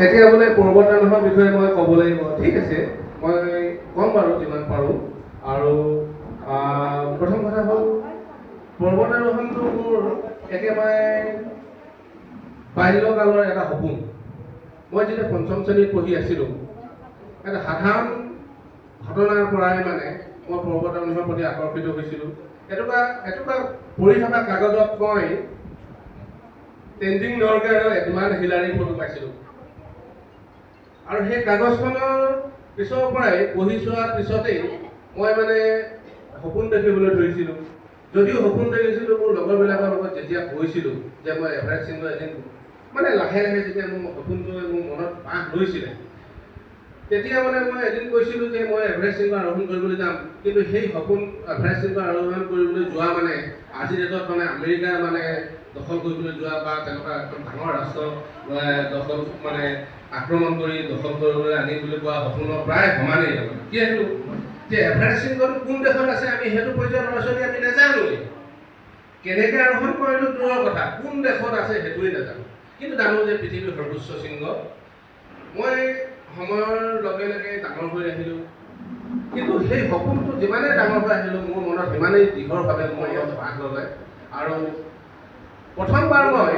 এতিয়া বোলে পৰ্বতাৰোহণৰ বিষয়ে মই ক'ব লাগিব। ঠিক আছে, মই ক'ম বাৰু যিমান পাৰোঁ। আৰু প্ৰথম কথা হ'ল পৰ্বতাৰোহণটো মোৰ একেবাৰে বাল্যকালৰ এটা সপোন। মই যেতিয়া পঞ্চম শ্ৰেণীত পঢ়ি আছিলোঁ, এটা সাধাৰণ ঘটনাৰ পৰাই মানে মই পৰ্বতাৰোহণৰ প্ৰতি আকৰ্ষিত হৈছিলোঁ। এটুকা পঢ়ি থকা কাগজত মই তেনজিং নৰগে আৰু এডমাণ্ড হিলাৰীৰ ফটো পাইছিলোঁ। আৰু সেই কাগজখনৰ পিছৰ পৰাই পঢ়ি চোৱাৰ পিছতেই মই মানে সপোন দেখিবলৈ ধৰিছিলোঁ। যদিও সপোন দেখিছিলোঁ মোৰ লগৰবিলাকৰ লগত যেতিয়া গৈছিলোঁ যে মই এভাৰেষ্ট শৃংগ এদিন মানে লাহে লাহে যেতিয়া মোৰ সপোনটোৱে মোৰ মনত বাস লৈছিলে, তেতিয়া মানে মই এদিন কৈছিলোঁ যে মই এভাৰেষ্ট শৃংগ আৰোহণ কৰিবলৈ যাম। কিন্তু সেই সপোন এভাৰেষ্ট শৃংগ আৰোহণ কৰিবলৈ যোৱা মানে আজিৰ ডেটত মানে আমেৰিকা মানে দখল কৰিবলৈ যোৱা বা তেনেকুৱা এখন ডাঙৰ ৰাষ্ট্ৰ দখল মানে আক্ৰমণ কৰি দখল কৰিবলৈ আনি বুলি কোৱা সপোনৰ প্ৰায় সমানেই। যিহেতু যে এভাৰেষ্ট শৃংগটো কোন দেশত আছে আমি সেইটো পৰ্যায়ৰ ল'ৰা ছোৱালী আমি নাজানোৱেই। কেনেকৈ আৰোহণ কৰিলোঁ দূৰৰ কথা, কোন দেশত আছে সেইটোৱেই নাজানো। কিন্তু জানো যে পৃথিৱীৰ সৰ্বোচ্চ শৃংগ। মই সময়ৰ লগে লগে ডাঙৰ হৈ আহিলোঁ, কিন্তু সেই সপোনটো যিমানেই ডাঙৰ হৈ আহিলোঁ মোৰ মনত সিমানেই দীঘলভাৱে মই ইয়াত বাস ল'লে। আৰু প্ৰথমবাৰ মই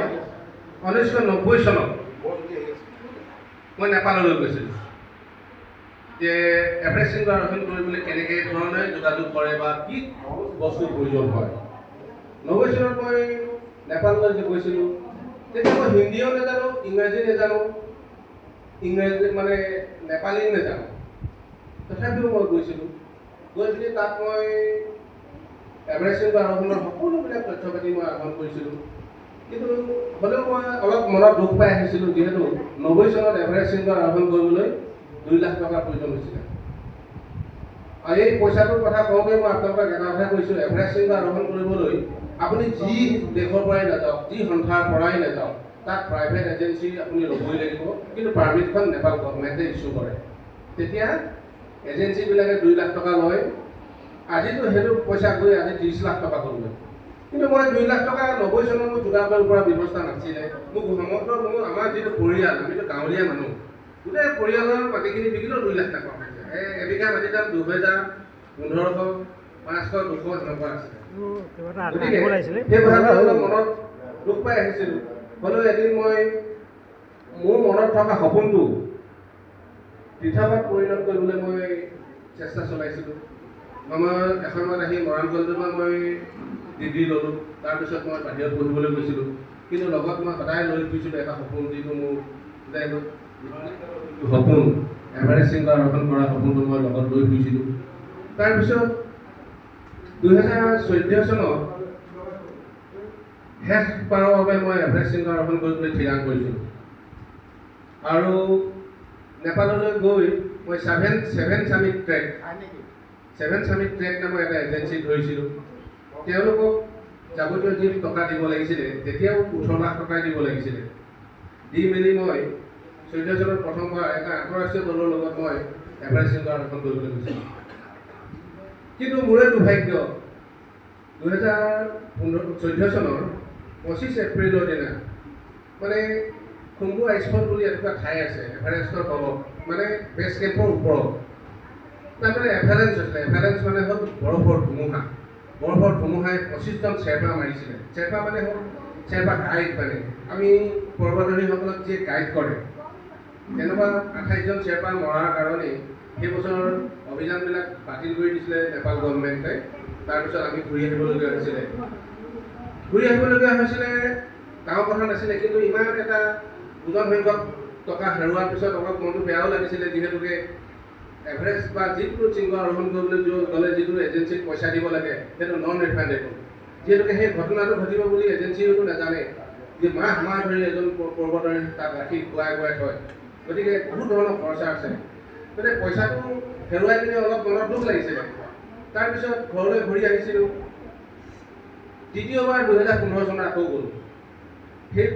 1990 চনত মই নেপাললৈ গৈছিলোঁ যে এভাৰেষ্ট শৃংগ আৰোহণ কৰিবলৈ কেনেকৈ ধৰণে যোগাযোগ কৰে বা কি বস্তুৰ প্ৰয়োজন হয়। 90 চনত মই নেপাললৈ যে গৈছিলোঁ, তেতিয়া মই হিন্দীও নাজানো, ইংৰাজী নাজানো, মানে নেপালী নাজানো। তথাপিও মই গৈছিলোঁ। গৈ পিনি তাত মই এভাৰেষ্ট শৃংগ আৰোহণৰ সকলোবিলাক তথ্য পাতি মই আহৰণ কৰিছিলোঁ। কিন্তু হ'লেও মই অলপ মনত দুখ পাই আহিছিলোঁ, যিহেতু 90 চনত এভাৰেষ্ট শৃংগ আৰোহণ কৰিবলৈ 2 লাখ টকাৰ প্ৰয়োজন হৈছিলে। আৰু এই পইচাটোৰ কথা কওঁতে মই আপোনালোকক এটা কথা কৈছোঁ, এভাৰেষ্ট শৃংগ আৰোহণ কৰিবলৈ আপুনি যি দেশৰ পৰাই নাযাওক, যি সন্থাৰ পৰাই নাযাওক, তাত প্ৰাইভেট এজেঞ্চি আপুনি ল'বই লাগিব। কিন্তু পাৰ্মিটখন নেপাল গভৰ্ণমেণ্টে ইছ্যু কৰে। তেতিয়া এজেঞ্চিবিলাকে 2 লাখ টকা লয়। আজিতো সেইটো পইচা গৈ আজি 30 লাখ টকা হ'লগৈ। কিন্তু মই 2 লাখ টকা 90 চনত মোৰ যোগাৰ কৰিব পৰা ব্যৱস্থা নাছিলে। মোক সমগ্ৰ আমাৰ যিটো পৰিয়াল, আমিতো গাঁৱলীয়া মানুহ, গোটেই পৰিয়ালৰ মাটিখিনি বিকিলেও 2 লাখ টকা পাইছে। এবিঘা মাটিৰ দাম 2000, 1500, 500, 200 এনেকুৱা আছিলে। গতিকে সেই কথাটো অলপ মনত দুখ পাই আহিছিলোঁ। হ'লেও এদিন মই মোৰ মনত থকা সপোনটো পৃথকত পৰিণত কৰিবলৈ মই চেষ্টা চলাইছিলোঁ। মই এসময়ত আহি মৰাণ কলেজৰ মই ডিগ্ৰী ল'লোঁ। তাৰপিছত মই বাহিৰত পঢ়িবলৈ গৈছিলোঁ। কিন্তু লগত মই সদায় লৈ ফুৰিছিলোঁ এটা সপোন, যিটো মোৰ সপোন এভাৰেষ্ট শৃংগ আৰোহণ কৰা সপোনটো মই লগত লৈ ফুৰিছিলোঁ। তাৰপিছত 2014 চনত শেষবাৰৰ বাবে মই এভাৰেষ্ট শৃংগ আৰোহণ কৰিবলৈ থিৰাং কৰিছিলোঁ। আৰু নেপাললৈ গৈ মই ছেভেন ছামিট ট্ৰেক নামৰ এটা এজেঞ্চি ধৰিছিলোঁ। তেওঁলোকক যাৱতীয় যি টকা দিব লাগিছিলে, তেতিয়াও 18 লাখ টকাই দিব লাগিছিলে। দি মেলি মই 14 চনত প্ৰথমবাৰ এটা আন্তঃৰাষ্ট্ৰীয় দলৰ লগত মই এভাৰেষ্ট শৃংগ আৰোহণ কৰিবলৈ গৈছিলোঁ। কিন্তু মোৰে দুৰ্ভাগ্য, 2014 চনৰ 25 এপ্ৰিলৰ দিনা মানে খুম্বু আইচফল বুলি এনেকুৱা ঠাই আছে এভাৰেষ্টৰ তলত, মানে বেছ কেম্পৰ ওপৰত। তাত মানে এভাৰেঞ্চ হৈছিলে। এভাৰেঞ্চ মানে হ'ল বৰফৰ ধুমুহা। বৰফৰ ধুমুহাই 25জন চেৰপা মাৰিছিলে। চেৰপা মানে হ'ল চেৰপা গাইড, মানে আমি পৰ্বতাৰোহীসকলক যিয়ে গাইড কৰে, তেনেকুৱা 28জন চেৰপা মৰাৰ কাৰণেই সেই বছৰ অভিযানবিলাক বাতিল কৰি দিছিলে নেপাল গভৰ্ণমেণ্টে। তাৰপিছত আমি ঘূৰি আহিবলগীয়া হৈছিলে। ডাঙৰ কথা নাছিলে, কিন্তু ইমান এটা ওজন সংখ্যক টকা হেৰুৱাৰ পিছত অলপ মনটো বেয়াও লাগিছিলে, যিহেতুকে এভাৰেষ্ট বা যিকোনো শৃংগ আৰোহণ কৰিবলৈ গ'লে যিটো এজেঞ্চিক পইচা দিব লাগে সেইটো নন ৰিফাণ্ডেবল। যিহেতুকে সেই ঘটনাটো ঘটিব বুলি এজেঞ্চিটো নাজানে যে মাহ ধৰি এজন পৰ্বতাৰোহী তাত ৰাখি খুৱাই থয়। গতিকে বহুত ধৰণৰ খৰচা আছে। গতিকে পইচাটো হেৰুৱাই পিনে অলপ মনত দুখ লাগিছিলে। তাৰপিছত ঘৰলৈ ঘূৰি আহিছিলোঁ। দ্বিতীয়বাৰ 2015 চনত আকৌ গ'লোঁ। সেই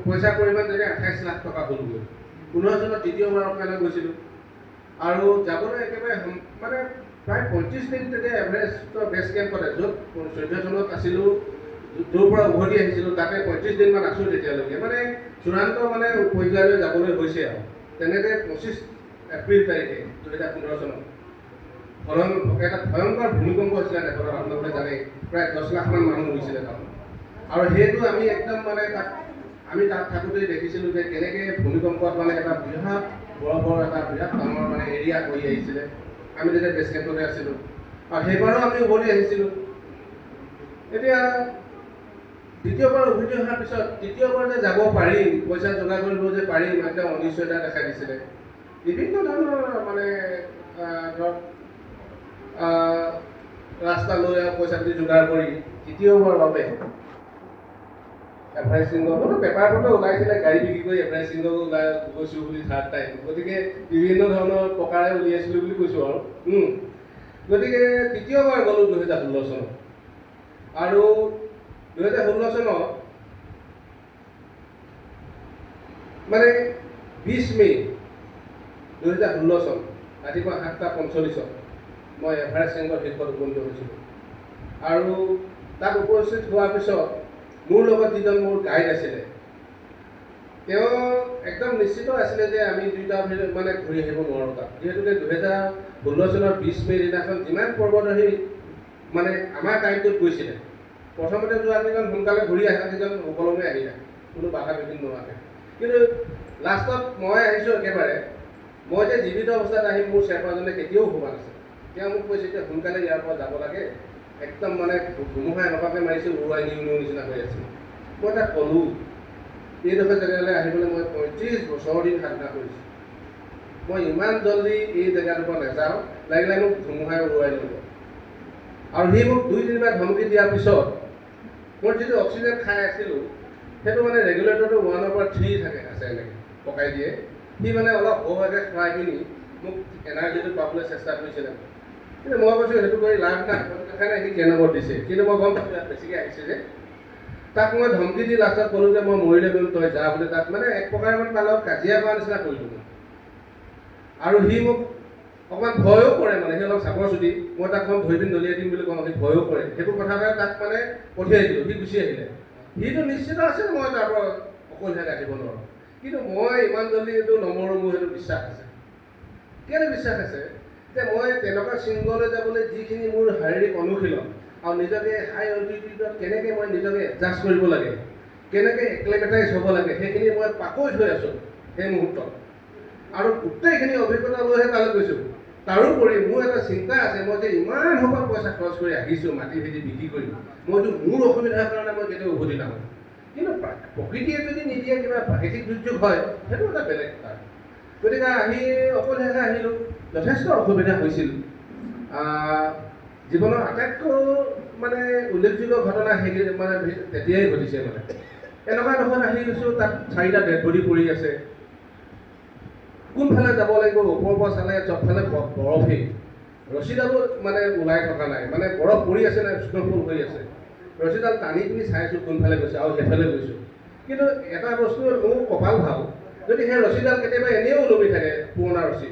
পইচাৰ পৰিমাণ যেতিয়া 28 লাখ টকা হ'লগৈ। 15 চনত দ্বিতীয়বাৰৰ কাৰণে গৈছিলোঁ। আৰু যাবলৈ একেবাৰে মানে প্ৰায় 35 দিন তেতিয়া এভাৰেষ্টৰ বেছ কেম্পতে, য'ত 14 চনত আছিলোঁ য'ৰ পৰা উভতি আহিছিলোঁ তাতে 35 দিনমান আছোঁ তেতিয়ালৈকে, মানে চূড়ান্ত মানে পৰ্যায়লৈ যাবলৈ হৈছে আৰু। তেনেকৈ 25 এপ্ৰিল তাৰিখে 2015 চনত এটা ভয়ংকৰ ভূমিকম্প হৈছিলে নেপালত, আপোনালোকে জানে, প্ৰায় 10 লাখমান মানুহ হৈছিলে তাত। আৰু সেইটো আমি একদম মানে তাত থাকোঁতেই দেখিছিলোঁ যে কেনেকৈ ভূমিকম্পত মানে এটা বৃহৎ বৰফৰ এটা বিৰাট ডাঙৰ মানে এৰিয়া কৰি আহিছিলে। আমি যেতিয়া বেছ কেম্পতে আছিলোঁ আৰু সেইবাৰো আমি উভতি আহিছিলোঁ। এতিয়া দ্বিতীয়বাৰ উভতি অহাৰ পিছত তৃতীয়বাৰ যে যাব পাৰিম, পইচা যোগাৰ কৰিব যে পাৰিম, একদম অনিশ্চয়তা দেখা দিছিলে। বিভিন্ন ধৰণৰ মানে ধৰক ৰাস্তা লৈ পইচা পাতি যোগাৰ কৰি তৃতীয়বাৰৰ বাবে এভাৰেষ্ট শৃংগটো পেপাৰতো ওলাইছিলে, গাড়ী বিক্ৰী কৰি এভাৰেষ্ট শৃংগ ওলাই গৈছোঁ বুলি থাৰ্ড টাইম। গতিকে বিভিন্ন ধৰণৰ প্ৰকাৰে উলিয়াইছিলোঁ বুলি কৈছোঁ আৰু। গতিকে তৃতীয়বাৰ গ'লোঁ 2016 চনত। আৰু 2016 চনত মানে 20 মে' 2016 চন ৰাতিপুৱা 7:45 মই এভাৰেষ্ট শৃংগৰ শীৰ্ষত উপনীত হৈছিলোঁ। আৰু তাত উপস্থিত হোৱাৰ পিছত মোৰ লগত যিজন মোৰ গাইড আছিলে, তেওঁ একদম নিশ্চিত আছিলে যে আমি দুইটা মানে ঘূৰি আহিব নোৱাৰোঁ তাত, যিহেতুকে 2016 চনৰ 20 মে' দিনাখন যিমান পৰ্বতাৰোহী মানে আমাৰ টাইমটোত গৈছিলে, প্ৰথমতে যোৱা কেইজন সোনকালে ঘূৰি অহা কেইজন সুকলমে আহিলে, কোনো বাধা বিঘিনি নোহোৱাকৈ। কিন্তু লাষ্টত মই আহিছোঁ একেবাৰে, মই যে জীৱিত অৱস্থাত আহিম মোৰ শ্বেৰপাজনে কেতিয়াও ভবা নাছিল। তেওঁ মোক কৈছে যে সোনকালে ইয়াৰ পৰা যাব লাগে, একদম মানে ধুমুহা এনেকুৱাকৈ মাৰিছে উৰুৱাই নিওঁ নিচিনা হৈ আছিল। মই তাক ক'লোঁ এইডোখৰ জেগালৈ আহিবলৈ মই 35 বছৰ দিন সাধনা কৰিছোঁ, মই ইমান জলদি এই জেগাডোখৰ নাযাওঁ, লাগিলে মোক ধুমুহাই উৰুৱাই ল'ব। আৰু সি মোক 2-3 বাৰ ধমকি দিয়াৰ পিছত মই যিটো অক্সিজেন খাই আছিলোঁ সেইটো মানে ৰেগুলেটৰটো 1 পৰা 3 আছে এনেকৈ পকাই দিয়ে। সি মানে অলপ সহজে খুৱাই পিনি মোক এনাৰ্জিটো পাবলৈ চেষ্টা কৰিছিলে। কিন্তু মই কৈছোঁ সেইটো কৰি লাভ নাই, সেইকাৰণে সি কেনেকৈ দিছে। কিন্তু মই গম পাইছোঁ ইয়াত বেছিকৈ আহিছে যে, তাক মই ধমকি দি লাষ্টত ক'লোঁ যে মই মৰিলে গ'লো তই যা বুলি। তাক মানে এক প্ৰকাৰমান তাৰ লগত কাজিয়া কৰা নিচিনা কৰিলোঁ মই। আৰু সি মোক অকণমান ভয়ো কৰে, মানে সি অলপ চাপৰ চুটি, মই তাক কম ধৰি পিনি দলিয়াই দিম বুলি কওঁ, সি ভয়ো কৰে। সেইটো কথাতে তাক মানে পঠিয়াই দিলোঁ, সি গুচি আহিলে। সিটো নিশ্চিত আছে মই তাৰ পৰা অকলশৰে আহিব নোৱাৰোঁ, কিন্তু মই ইমান জলদি এইটো নমৰোঁ, মোৰ সেইটো বিশ্বাস আছে। কেলৈ বিশ্বাস আছে যে মই তেনেকুৱা শৃংগলৈ যাবলৈ যিখিনি মোৰ শাৰীৰিক অনুশীলন আৰু নিজকে হাই অল্টিটিউডত কেনেকৈ মই নিজকে এডজাষ্ট কৰিব লাগে, কেনেকৈ এক্লেমেটাইজ হ'ব লাগে, সেইখিনি মই পাকৈত হৈ আছোঁ সেই মুহূৰ্তত। আৰু গোটেইখিনি অভিজ্ঞতা লৈহে তালৈ গৈছোঁ। তাৰোপৰি মোৰ এটা চিন্তা আছে, মই যে ইমান সময় পইচা খৰচ কৰি আহিছোঁ মাটি ভেটি বিক্ৰী কৰি, মইতো মোৰ অসুবিধাৰ কাৰণে মই কেতিয়াও উভতি নাহোঁ। কিন্তু প্ৰকৃতিয়ে যদি নিদিয়ে কিবা প্ৰাকৃতিক দুৰ্যোগ হয়, সেইটো এটা বেলেগ কথা। গতিকে আহি অকলশৰে আহিলোঁ, যথেষ্ট অসুবিধা হৈছিল। জীৱনৰ আটাইতকৈ মানে উল্লেখযোগ্য ঘটনা সেই মানে তেতিয়াই ঘটিছে। মানে এনেকুৱা এডোখৰত আহি গৈছোঁ, তাত 4টা ডেড বডি পৰি আছে। কোনফালে যাব লাগিব, ওপৰৰ পৰা চালে চবফালে বৰফেই, ৰছীডালো মানে ওলাই থকা নাই, মানে বৰফ পৰি আছে নাই স্ন'ফল হৈ আছে। ৰছীডাল টানি পিনি চাইছোঁ কোনফালে গৈছে আৰু সেইফালে গৈছোঁ। কিন্তু এটা বস্তু মোৰ কপাল ভাল, যদি সেই ৰছীডাল কেতিয়াবা এনেও ওলমি থাকে, পুৰণা ৰছী,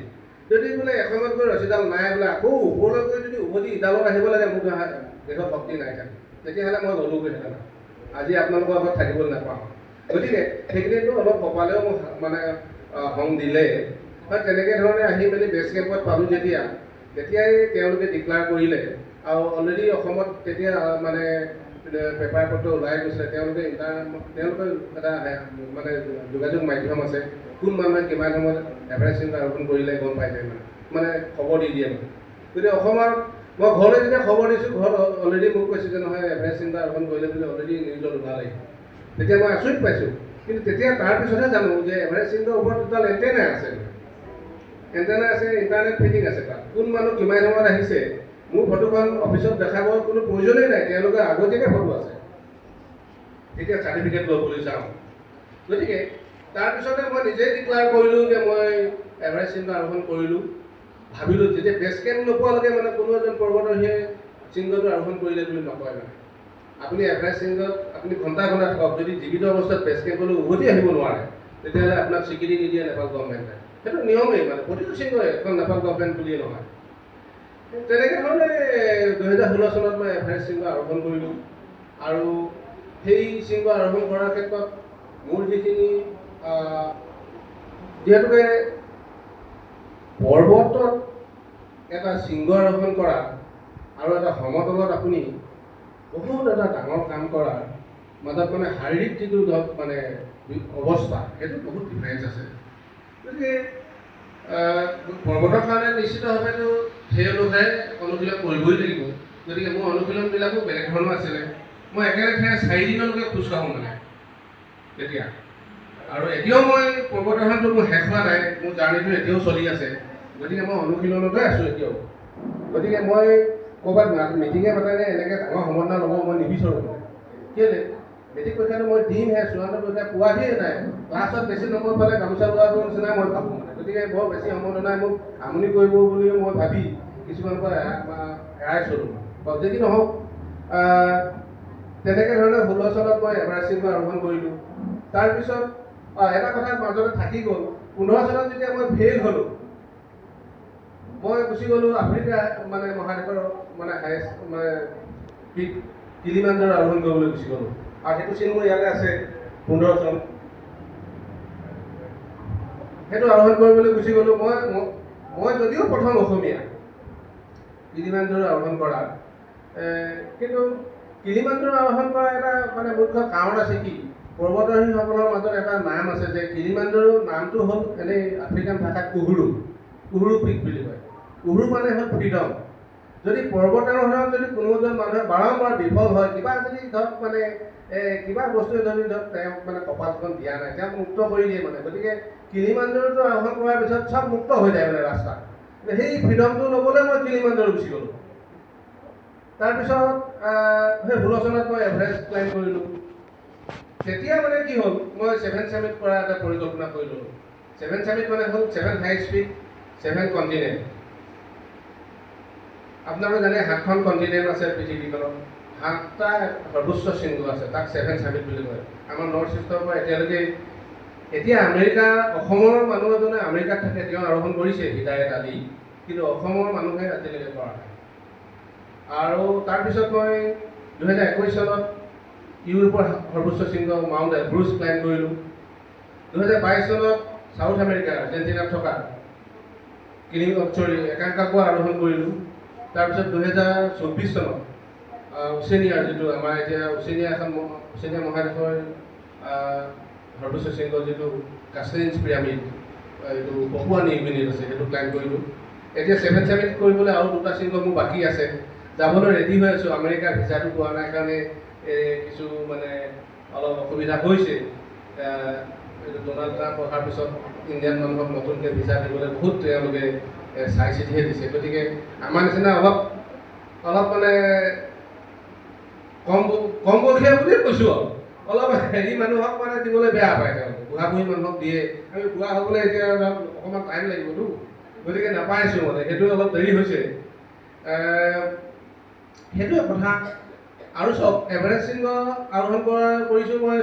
যদি বোলে এসময়ত গৈ ৰছীডাল নাই বোলে আকৌ ওপৰলৈ গৈ যদি উভতি ইডালত আহিব লাগে, মোৰ দেহত শক্তি নাই থাকে, তেতিয়াহ'লে মই গ'লোগৈ হেঁতেন, আজি আপোনালোকৰ আগত থাকিবলৈ নাপাওঁ। গতিকে সেইখিনিতো অলপ কপালেও মোক মানে সং দিলে। তেনেকৈ ধৰণে আহি মেলি বেছ কেম্পত পালোঁ তেতিয়াই তেওঁলোকে ডিক্লেয়াৰ কৰিলে। আৰু অলৰেডি অসমত তেতিয়া মানে পেপাৰ পত্ৰ ওলাই গৈছিলে, তেওঁলোকৰ এটা মানে যোগাযোগ মাধ্যম আছে, কোন মানুহে কিমান সময়ত এভাৰেষ্ট শৃংগ আৰোহণ কৰিলে গম পাই যায়, মানে খবৰ দি দিয়ে। মানে গতিকে অসমৰ মই ঘৰলৈ যেতিয়া খবৰ দিছোঁ, ঘৰত অলৰেডি মোক কৈছে যে নহয় এভাৰেষ্ট শৃংগ আৰোহণ কৰিলে বুলি অলৰেডি নিউজত ওলালে। তেতিয়া মই আচৰিত পাইছোঁ। কিন্তু তেতিয়া তাৰপিছতহে জানো যে এভাৰেষ্ট শৃংগৰ ওপৰত টোটাল এণ্টেনা আছে, ইণ্টাৰনেট ফিটিং আছে। তাত কোন মানুহ কিমান সময়ত আহিছে, মোৰ ফটোখন অফিচত দেখাব কোনো প্ৰয়োজনেই নাই, তেওঁলোকে আগতীয়াকৈ ফটো আছে, এতিয়া চাৰ্টিফিকেট ল'বলৈ যাওঁ। গতিকে তাৰপিছতে মই নিজেই ডিক্লেয়াৰ কৰিলোঁ যে মই এভাৰেষ্ট শৃংগ আৰোহণ কৰিলোঁ। ভাবিলোঁ যেতিয়া বেছ কেম্প নোপোৱালৈকে মানে কোনো এজন পৰ্বতাৰোহীয়ে শৃংগটো আৰোহণ কৰিলে বুলি নকয়। মানে আপুনি এভাৰেষ্ট শৃংগত আপুনি ঘণ্টা থাকক, যদি জীৱিত অৱস্থাত বেছ কেম্পলৈ উভতি আহিব নোৱাৰে, তেতিয়াহ'লে আপোনাক স্বীকৃতি নিদিয়ে নেপাল গভৰ্ণমেণ্টে। সেইটো নিয়মেই, মানে প্ৰতিটো শৃংগই এখন নেপাল গভৰ্ণমেণ্ট বুলিয়ে নহয়। তেনেকৈ ধৰণে 2016 চনত মই এভাৰেষ্ট শৃংগ আৰোহণ কৰিলোঁ। আৰু সেই শৃংগ আৰোহণ কৰাৰ ক্ষেত্ৰত মোৰ যিখিনি যিহেতুকে পৰ্বতত এটা শৃংগ আৰোহণ কৰা আৰু এটা সমতলত আপুনি বহুত এটা ডাঙৰ কাম কৰাৰ মাজত মানে শাৰীৰিক যিটো মানে অৱস্থা সেইটো বহুত ডিফাৰেঞ্চ আছে। গতিকে পৰ্বতৰ কাৰণে নিশ্চিতভাৱেতো সেই অনুসাৰে অনুশীলন কৰিবই লাগিব। গতিকে মোৰ অনুশীলনবিলাকো বেলেগ ধৰণৰ আছিলে। মই একেলেঠে 4 দিনলৈকে খোজ কাঢ়োঁ মানে তেতিয়া, আৰু এতিয়াও মই পৰ্বতাৰোহণটো মোৰ শেষ হোৱা নাই, মোৰ জাৰ্ণিটো এতিয়াও চলি আছে। গতিকে মই অনুশীলনতে আছোঁ এতিয়াও। গতিকে মই ক'ৰবাত মিটিঙে পাতেনে এনেকৈ ডাঙৰ সমন্বয় ল'ব মই নিবিচাৰোঁ মানে। কেলৈ মেট্ৰিক পৰীক্ষাটো মই দিমহে, চূড়ান্ত পৰীক্ষা পোৱাহিয়ে নাই। ক্লাছত বেছি নম্বৰ পালে গামোচা লোৱাটো নিচিনাই মই ভাবোঁ মানে। গতিকে বৰ বেছি সম্বৰ্ধনাই মোক আমনি কৰিব বুলিও মই ভাবি কিছুমানৰ পৰা এৰাই চলোঁ। যি কি নহওক, তেনেকৈ ধৰণে 16 চনত মই এভাৰেষ্ট শৃংগ আৰোহণ কৰিলোঁ। তাৰপিছত এটা কথা মাজতে থাকি গ'ল, 15 চনত যেতিয়া মই ফেইল হ'লোঁ, মই গুচি গ'লোঁ আফ্ৰিকা মানে মহাদেশৰ মানে হায়েষ্ট মানে পিক কিলিমাঞ্জাৰো আৰোহণ কৰিবলৈ গুচি গ'লোঁ। আৰু সেইটো চিন মোৰ ইয়াতে আছে, 15 চন। সেইটো আৰোহণ কৰিবলৈ গুচি গ'লোঁ। মই যদিও প্ৰথম অসমীয়া কিলিমাঞ্জাৰো আৰোহণ কৰা, কিন্তু কিলিমাঞ্জাৰো আৰোহণ কৰা এটা মানে মুখ্য কাৰণ আছে কি, পৰ্বতাৰোহীসকলৰ মাজত এটা নাম আছে যে কিলিমাঞ্জাৰো নামটো হ'ল এনেই আফ্ৰিকান ভাষাত উহুৰু পিক বুলি কয়। উহুৰু মানে হ'ল ফ্ৰীডম। যদি পৰ্বতাৰোহণত যদি কোনো এজন মানুহে বাৰম্বাৰ বিফল হয়, কিবা যদি ধৰক মানে কিবা বস্তুৱে যদি ধৰক তেওঁক মানে কপালখন দিয়া নাই, তেওঁক মুক্ত কৰি দিয়ে মানে। গতিকে কিলিমাঞ্জাৰোটো আৰোহণ কৰাৰ পিছত চব মুক্ত হৈ যায় মানে ৰাস্তা। সেই ফ্ৰীডমটো ল'বলৈ মই কিলিমাঞ্জাৰো গুচি গ'লোঁ। তাৰপিছত সেই 16 চনত মই এভাৰেষ্ট ক্লাইম্ব কৰিলোঁ। তেতিয়া মানে কি হ'ল, মই 7 ছামিট কৰা এটা পৰিকল্পনা কৰি ল'লোঁ। 7 ছামিট মানে হ'ল 7 হাইষ্ট পিক 7 কণ্টিনেণ্ট। আপোনালোকে জানে 7খন কণ্টিনেণ্ট আছে পৃথিৱীখনত, 7টা সৰ্বোচ্চ শৃংগ আছে, তাক 7 ছামিট বুলি কয়। আমাৰ নৰ্থ ইষ্টৰ পৰা এতিয়ালৈকে এতিয়া আমেৰিকা, অসমৰ মানুহ এজনে আমেৰিকাত থাকে, তেওঁ আৰোহণ কৰিছে হিদায়ত আলী, কিন্তু অসমৰ মানুহে আজিলৈকে কৰা নাই। আৰু তাৰপিছত মই 2021 চনত ইউৰোপৰ সৰ্বোচ্চ শৃংগ মাউণ্ট এভাৰেষ্ট ক্লাইম্ব কৰিলোঁ। 2022 চনত চাউথ আমেৰিকা আৰ্জেণ্টিনাত থকা একাংকাকুৱা আৰোহণ কৰিলোঁ। তাৰপিছত 2024 চনত ওচেনিয়াৰ যিটো আমাৰ এতিয়া ওচেনিয়া মহাদেশৰ সৰ্বোচ্চ শৃংগ যিটো কাছৰিঞ্জ পিৰামিড, এইটো পপুৱা নিউ গিনিত আছে, সেইটো ক্লাইম্ব কৰিলোঁ। এতিয়া 7 ছামিট কৰিবলৈ আৰু 2টা শৃংগ মোৰ বাকী আছে, যাবলৈ ৰেডি হৈ আছোঁ। আমেৰিকাৰ ভিছাটো পোৱা নাই কাৰণে কিছু মানে অলপ অসুবিধা হৈছে। ডনাল্ড ট্ৰাম্প অহাৰ পিছত ইণ্ডিয়ান মানুহক নতুনকৈ ভিছা দিবলৈ বহুত তেওঁলোকে চাই চিতিহে দিছে। গতিকে আমাৰ নিচিনা অলপ মানে কম বয়সীয়া বুলিয়ে কৈছোঁ আৰু, অলপ হেৰি মানুহক মানে দিবলৈ বেয়া পায় তেওঁলোকে। বুঢ়া বুঢ়ী মানুহক দিয়ে, আমি বুঢ়া হ'বলৈ এতিয়া অকণমান টাইম লাগিবতো, গতিকে নাপাইছোঁ মানে, সেইটো অলপ দেৰি হৈছে। সেইটোৱে কথা। আৰু চব এভাৰেষ্ট শৃংগ আৰোহণ কৰিছোঁ মই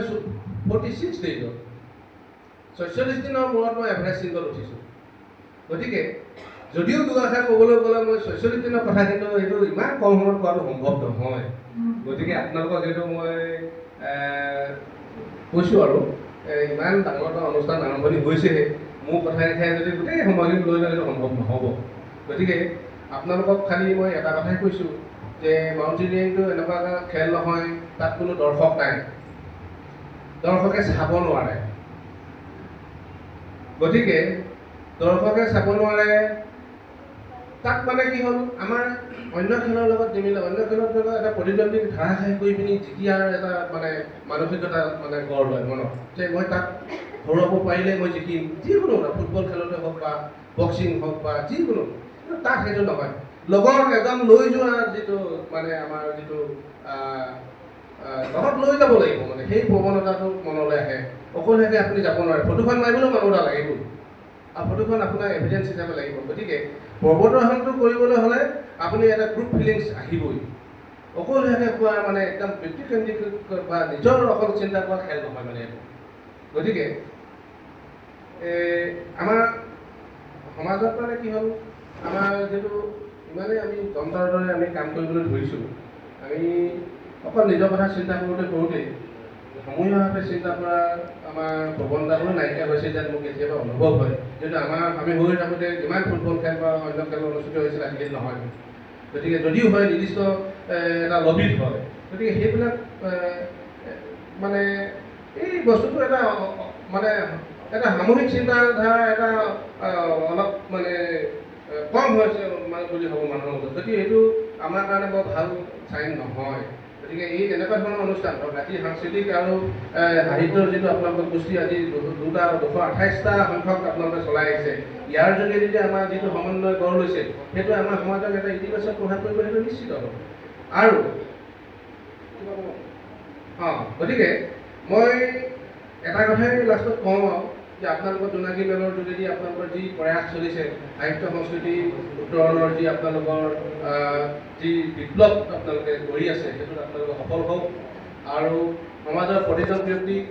46 ডেইজত, 46 দিনৰ মূৰত মই এভাৰেষ্ট শৃংগত উঠিছোঁ। গতিকে যদিও দুআষাৰ ক'বলৈ গ'লে মই 46 দিনৰ কথা, কিন্তু এইটো ইমান কম সময়ত পোৱাটো সম্ভৱ নহয়। গতিকে আপোনালোকক যিহেতু মই কৈছোঁ আৰু ইমান ডাঙৰ এটা অনুষ্ঠান আৰম্ভণি হৈছেহে, মোৰ কথাই খাই যদি গোটেই সময়খিনি লৈ লওঁ সেইটো সম্ভৱ নহ'ব। গতিকে আপোনালোকক খালি মই এটা কথাই কৈছোঁ যে মাউণ্টেইনিয়াৰিংটো এনেকুৱা এটা খেল নহয় তাত কোনো দৰ্শক নাই, দৰ্শকে চাব নোৱাৰে। গতিকে দৰ্শকে চাব নোৱাৰে, তাত মানে কি হ'ল, আমাৰ অন্য খেলৰ লগত নিমিলে। অন্য খেলৰ লগত এটা প্ৰতিদ্বন্দ্বীক ধাৰাসাহিক কৰি পিনি জিকিয়াৰ এটা মানে মানসিকতা মানে গঢ় লয় মনত, যে মই তাত হৰুৱাব পাৰিলে মই জিকিম, যিকোনো ফুটবল খেলতে হওক বা বক্সিং হওক বা যিকোনো। তাত সেইটো নহয়, লগত এজন লৈ যোৱা যিটো মানে আমাৰ যিটো লগত লৈ যাব লাগিব মানে, সেই প্ৰৱণতাটো মনলৈ আহে। অকলশৰীয়াকৈ আপুনি যাব নোৱাৰে, ফটোখন মাৰিবলৈও মানুহ এটা লাগিব, আৰু ফটোখন আপোনাৰ এভিডেঞ্চ হিচাপে লাগিব। গতিকে পৰ্বতাৰোহণটো কৰিবলৈ হ'লে আপুনি এটা গ্ৰুপ ফিলিংছ আহিবই। অকলশৰীয়াকৈ কোৱা মানে একদম ব্যক্তিকেন্দ্ৰিক বা নিজৰ অকল চিন্তা কৰা খেল নহয় মানে এইটো। গতিকে আমাৰ সমাজত মানে কি হ'ল, আমাৰ যিটো ইমানেই আমি যন্ত্ৰৰ দৰে আমি কাম কৰিবলৈ ধৰিছোঁ, আমি অকল নিজৰ কথা চিন্তা কৰোঁতে সমূহীয়াভাৱে চিন্তা কৰা আমাৰ প্ৰৱণতাবোৰ নাইকিয়া হৈছে যেন মোক কেতিয়াবা অনুভৱ হয়। যিহেতু আমি হৈ থাকোঁতে যিমান ফুটবল খেল বা অন্য খেল অনুষ্ঠিত হৈছিল আজিকালি নহয়। গতিকে যদিও হয় নিৰ্দিষ্ট এটা লবিত হয়, গতিকে সেইবিলাক মানে এই বস্তুটো এটা মানে এটা সামূহিক চিন্তাধাৰা এটা অলপ মানে কম হৈছে মানে বুলি ভাবোঁ মানুহৰ মাজত। গতিকে এইটো আমাৰ কাৰণে বৰ ভাল চাইন নহয়। গতিকে এই তেনেকুৱা ধৰণৰ অনুষ্ঠান ৰাতি সাংস্কৃতিক আৰু সাহিত্যৰ যিটো আপোনালোকৰ গোষ্ঠী আজি 228টা সংখ্যক আপোনালোকে চলাই আহিছে, ইয়াৰ যোগেদি যে আমাৰ যিটো সমন্বয় গঢ় লৈছে সেইটো আমাৰ সমাজক এটা ইতিবাচক প্ৰভাৱ কৰিব, সেইটো নিশ্চিত হ'ব। আৰু গতিকে মই এটা কথাই লাষ্টত কওঁ আৰু যে আপোনালোকৰ জোনাকী মেলৰ যোগেদি আপোনালোকৰ যি প্ৰয়াস চলিছে, সাহিত্য সংস্কৃতি উত্তৰণৰ যি আপোনালোকৰ যি বিপ্লৱ আপোনালোকে কৰি আছে, সেইটোত আপোনালোকে সফল হওক। আৰু সমাজৰ প্ৰতিজন ব্যক্তিক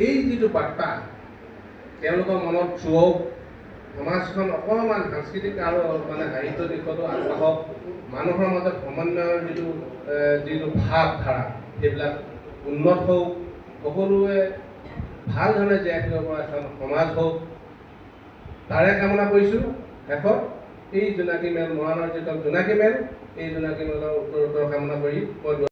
এই যিটো বাৰ্তা তেওঁলোকৰ মনত চুৱক, সমাজখন অকণমান সাংস্কৃতিক আৰু মানে সাহিত্য দিশতো আগবাঢ়ক, মানুহৰ মাজত সমন্বয়ৰ যিটো ভাৱধাৰা সেইবিলাক উন্নত হওক, সকলোৱে ভাল ধৰণে জীয়াই থাকিব পৰা এখন সমাজ হওক, তাৰে কামনা কৰিছোঁ। শেষত এই জোনাকী মেল মৰাণৰ যিটো জোনাকী মেল, এই জোনাকী মেলৰ উত্তৰ কামনা কৰি মই